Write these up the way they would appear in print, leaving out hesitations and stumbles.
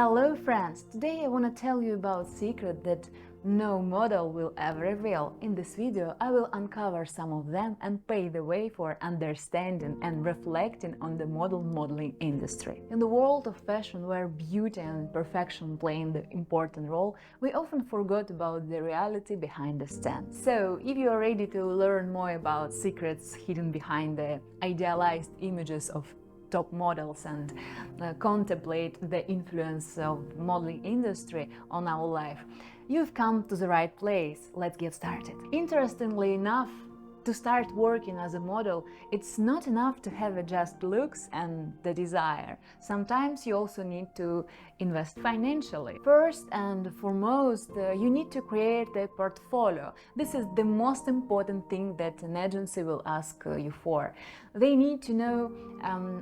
Hello friends! Today I want to tell you about a secret that no model will ever reveal. In this video I will uncover some of them and pave the way for understanding and reflecting on the modeling industry. In the world of fashion, where beauty and perfection play an important role, we often forget about the reality behind the stand. So if you are ready to learn more about secrets hidden behind the idealized images of top models and contemplate the influence of modeling industry on our life, you've come to the right place. Let's get started. Interestingly enough, to start working as a model, it's not enough to have just looks and the desire. Sometimes you also need to invest financially. First and foremost, you need to create a portfolio. This is the most important thing that an agency will ask you for. They need to know,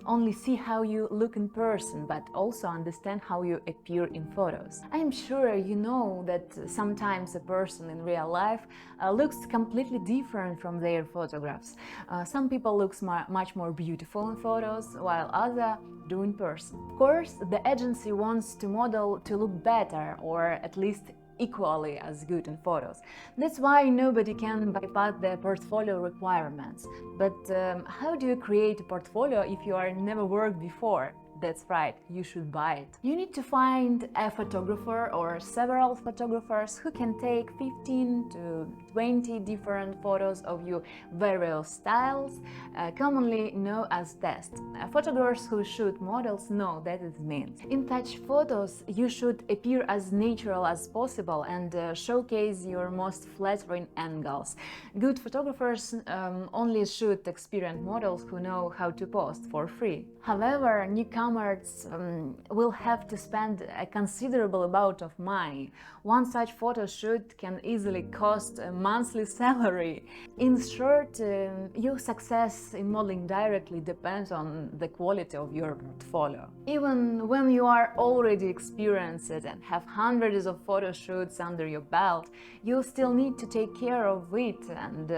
only see how you look in person, but also understand how you appear in photos. I'm sure you know that sometimes a person in real life looks completely different from their photographs. Some people look much more beautiful in photos, while others do in person. Of course, the agency wants to model to look better, or at least equally as good in photos. That's why nobody can bypass the portfolio requirements. But how do you create a portfolio if you are never worked before? That's right, you should buy it. You need to find a photographer or several photographers who can take 15 to 20 different photos of your various styles, commonly known as tests. Photographers who shoot models know that it means. In such photos, you should appear as natural as possible and showcase your most flattering angles. Good photographers only shoot experienced models who know how to pose for free. However, newcomers will have to spend a considerable amount of money. One such photo shoot can easily cost a monthly salary. In short, your success in modeling directly depends on the quality of your portfolio. Even when you are already experienced and have hundreds of photo shoots under your belt, you still need to take care of it and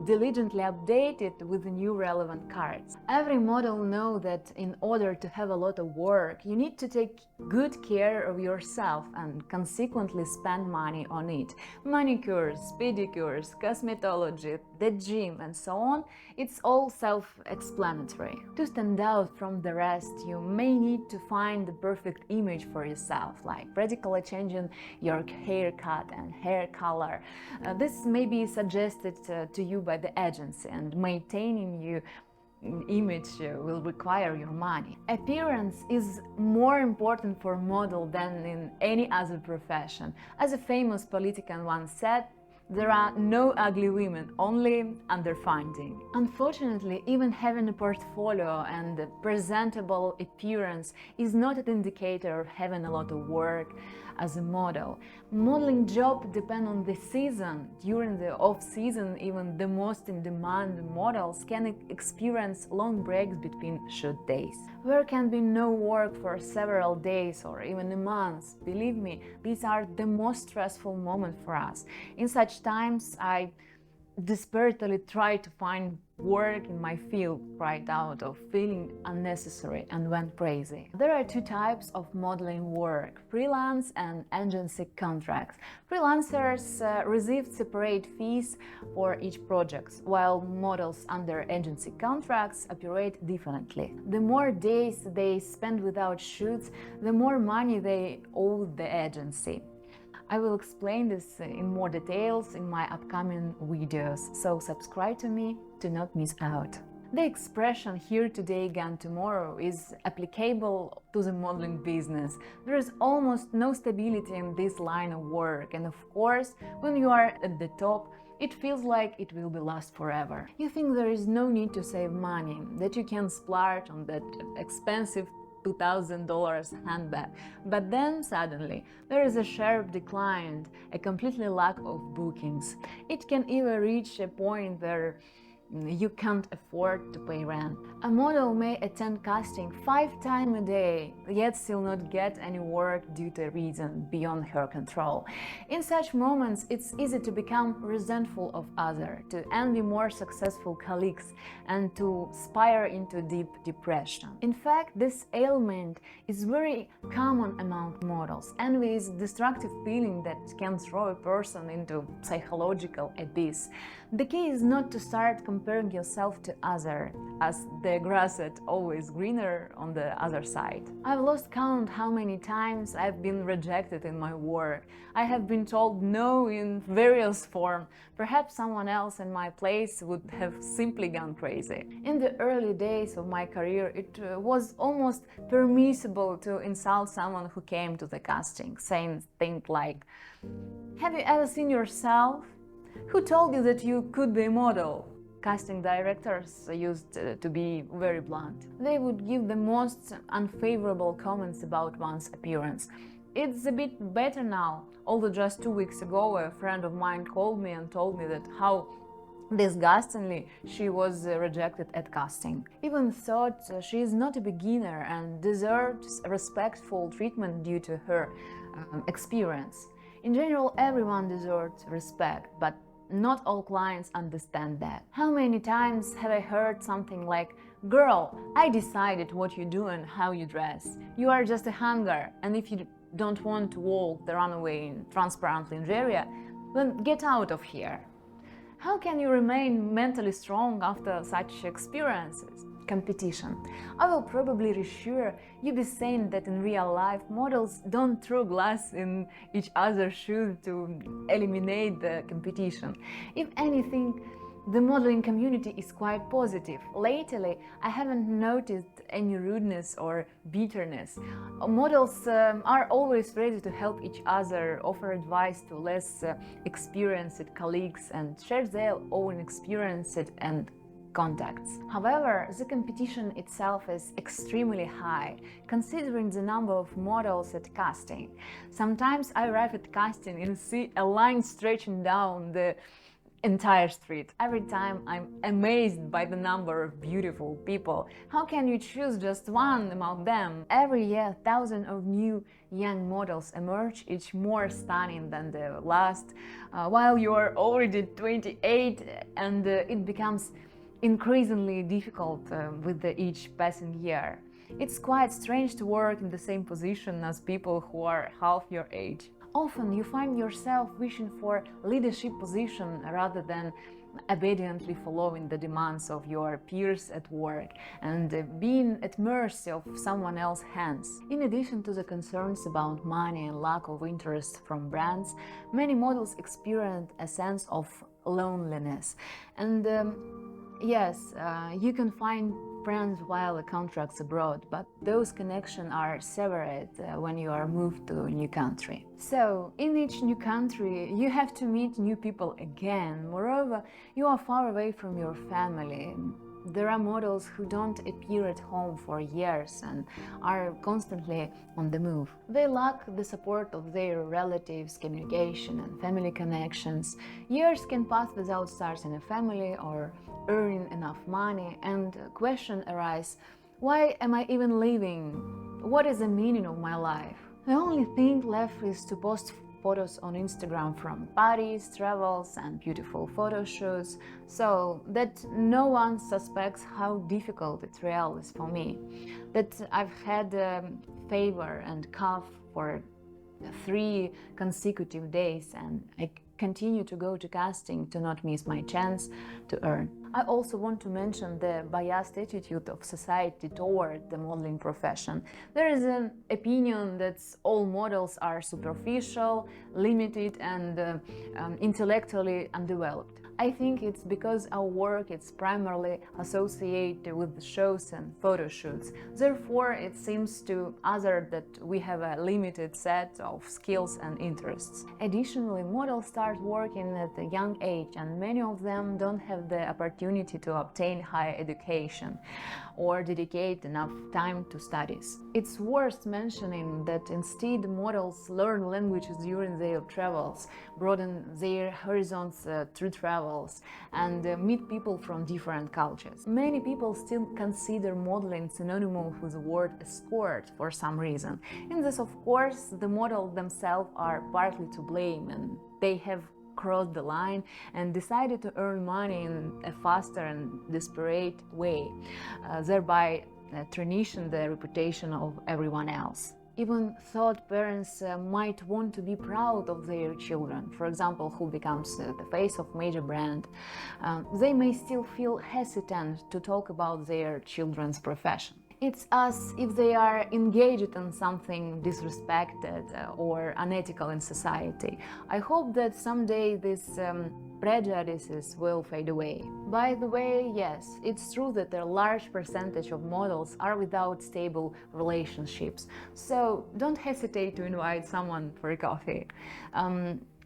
diligently update it with new relevant cards. Every model knows that in order to have a lot of work, you need to take good care of yourself and consequently spend money on it. Manicures, pedicures, cosmetology, the gym, and so on, it's all self-explanatory. To stand out from the rest, you may need to find the perfect image for yourself, like radically changing your haircut and hair color. This may be suggested to you by the agency, and maintaining your image will require your money. Appearance is more important for model than in any other profession. As a famous politician once said, there are no ugly women, only underfunding. Unfortunately, even having a portfolio and a presentable appearance is not an indicator of having a lot of work as a model. Modeling job depend on the season. During the off-season, even the most in-demand models can experience long breaks between shoot days. There can be no work for several days or even a month. Believe me, these are the most stressful moments for us. In such times, I desperately try to find work in my field right out of feeling unnecessary and went crazy. There are two types of modeling work: freelance and agency contracts. Freelancers receive separate fees for each project, while models under agency contracts operate differently. The more days they spend without shoots, the more money they owe the agency. I will explain this in more details in my upcoming videos, so subscribe to me to not miss out. The expression "here today, gone tomorrow" is applicable to the modeling business. There is almost no stability in this line of work, and of course, when you are at the top, it feels like it will be last forever. You think there is no need to save money, that you can splurge on that expensive $2,000 handbag, but then suddenly there is a sharp decline, a completely lack of bookings. It can even reach a point where you can't afford to pay rent. A model may attend casting 5 times a day, yet still not get any work due to a reason beyond her control. In such moments, it's easy to become resentful of others, to envy more successful colleagues, and to spiral into deep depression. In fact, this ailment is very common among models. Envy is a destructive feeling that can throw a person into psychological abyss. The key is not to start comparing yourself to others, as the grass is always greener on the other side. I've lost count how many times I've been rejected in my work. I have been told no in various forms. Perhaps someone else in my place would have simply gone crazy. In the early days of my career, it was almost permissible to insult someone who came to the casting, saying things like, "Have you ever seen yourself? Who told you that you could be a model?" Casting directors used to be very blunt. They would give the most unfavorable comments about one's appearance. It's a bit better now, although just 2 weeks ago a friend of mine called me and told me that how disgustingly she was rejected at casting. Even thought she is not a beginner and deserves respectful treatment due to her experience. In general, everyone deserves respect, but not all clients understand that. How many times have I heard something like, "Girl, I decided what you do and how you dress. You are just a hanger, and if you don't want to walk the runway in transparent lingerie, then get out of here." How can you remain mentally strong after such experiences? Competition. I will probably reassure you be saying that in real life models don't throw glass in each other's shoes to eliminate the competition. If anything, the modeling community is quite positive. Lately, I haven't noticed any rudeness or bitterness. Models are always ready to help each other, offer advice to less experienced colleagues, and share their own experiences and contacts. However, the competition itself is extremely high, considering the number of models at casting. Sometimes I arrive at casting and see a line stretching down the entire street. Every time I'm amazed by the number of beautiful people. How can you choose just one among them? Every year, thousands of new young models emerge, each more stunning than the last, while you're already 28, and it becomes increasingly difficult with each passing year. It's quite strange to work in the same position as people who are half your age. Often you find yourself wishing for leadership position rather than obediently following the demands of your peers at work and being at mercy of someone else's hands. In addition to the concerns about money and lack of interest from brands, many models experience a sense of loneliness. And yes, you can find friends while the contracts abroad, but those connections are severed when you are moved to a new country. So, in each new country, you have to meet new people again. Moreover, you are far away from your family. There are models who don't appear at home for years and are constantly on the move. They lack the support of their relatives, communication, and family connections. Years can pass without starting a family or earning enough money, and questions arise: why am I even living? What is the meaning of my life? The only thing left is to post photos on Instagram from parties, travels, and beautiful photo shoots, so that no one suspects how difficult it really is for me. That I've had fever and cough for 3 consecutive days, and I continue to go to casting to not miss my chance to earn. I also want to mention the biased attitude of society toward the modeling profession. There is an opinion that all models are superficial, limited, and intellectually undeveloped. I think it's because our work is primarily associated with shows and photo shoots. Therefore, it seems to others that we have a limited set of skills and interests. Additionally, models start working at a young age, and many of them don't have the opportunity to obtain higher education. or dedicate enough time to studies. It's worth mentioning that instead models learn languages during their travels, broaden their horizons through travels, and meet people from different cultures. Many people still consider modeling synonymous with the word escort for some reason. In this, of course, the models themselves are partly to blame, and they have crossed the line and decided to earn money in a faster and desperate way, thereby tarnishing the reputation of everyone else. Even thought parents might want to be proud of their children, for example, who becomes the face of major brand. They may still feel hesitant to talk about their children's profession. It's as if they are engaged in something disrespected or unethical in society. I hope that someday these prejudices will fade away. By the way, yes, it's true that a large percentage of models are without stable relationships, so don't hesitate to invite someone for a coffee.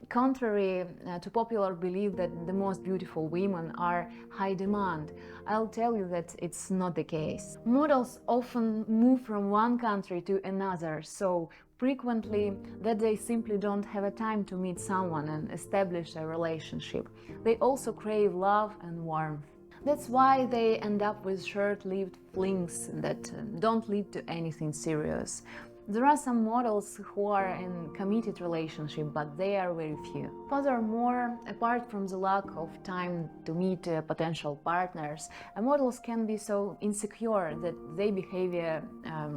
Contrary to popular belief that the most beautiful women are high demand, I'll tell you that it's not the case. Models often move from one country to another so frequently that they simply don't have a time to meet someone and establish a relationship. They also crave love and warmth. That's why they end up with short-lived flings that don't lead to anything serious. There are some models who are in committed relationship, but they are very few. Furthermore, apart from the lack of time to meet potential partners, models can be so insecure that their behavior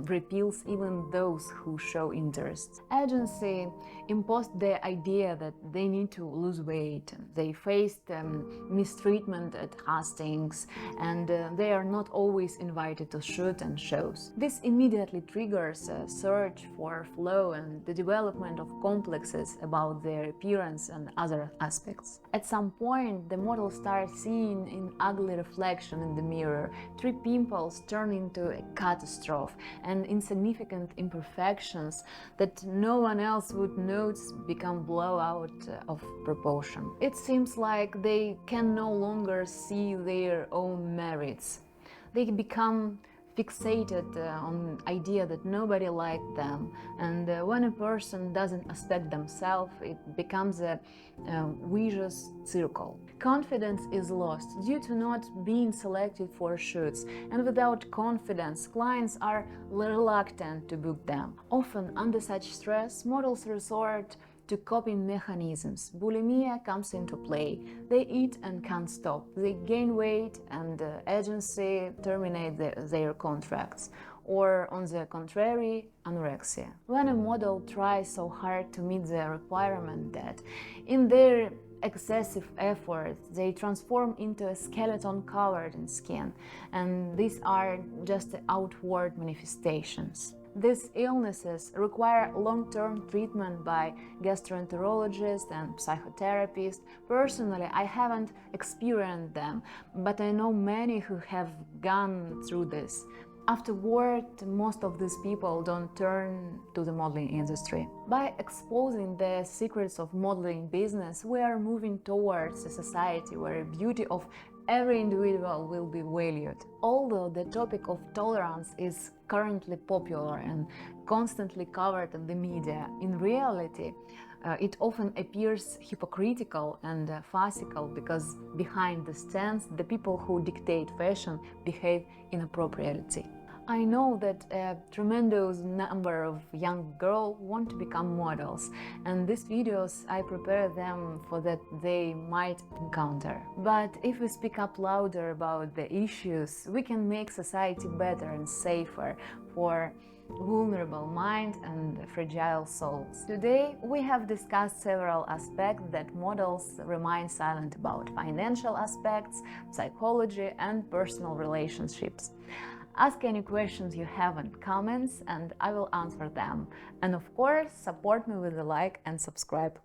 repels even those who show interest. Agency imposed the idea that they need to lose weight. They faced mistreatment at castings, and they are not always invited to shoot and shows. This immediately triggers a search for flow and the development of complexes about their appearance and other aspects. At some point, the model starts seeing an ugly reflection in the mirror. 3 pimples turn into a catastrophe, and insignificant imperfections that no one else would notice become blowout of proportion. It seems like they can no longer see their own merits. They become fixated on idea that nobody liked them, and when a person doesn't accept themselves, it becomes a vicious circle. Confidence is lost due to not being selected for shoots, and without confidence, clients are reluctant to book them. Often, under such stress, models resort to coping mechanisms. Bulimia comes into play. They eat and can't stop. They gain weight, and the agency terminate their contracts. Or, on the contrary, anorexia. When a model tries so hard to meet the requirement that, in their excessive efforts, they transform into a skeleton covered in skin, and these are just the outward manifestations. These illnesses require long-term treatment by gastroenterologists and psychotherapists. Personally, I haven't experienced them, but I know many who have gone through this. Afterward, most of these people don't turn to the modeling industry. By exposing the secrets of modeling business, we are moving towards a society where beauty of every individual will be valued. Although the topic of tolerance is currently popular and constantly covered in the media, in reality, it often appears hypocritical and farcical, because behind the scenes, the people who dictate fashion behave inappropriately. I know that a tremendous number of young girls want to become models, and these videos I prepare them for that they might encounter. But if we speak up louder about the issues, we can make society better and safer for vulnerable minds and fragile souls. Today, we have discussed several aspects that models remain silent about: financial aspects, psychology, and personal relationships. Ask any questions you have in comments and I will answer them. And of course, support me with a like and subscribe.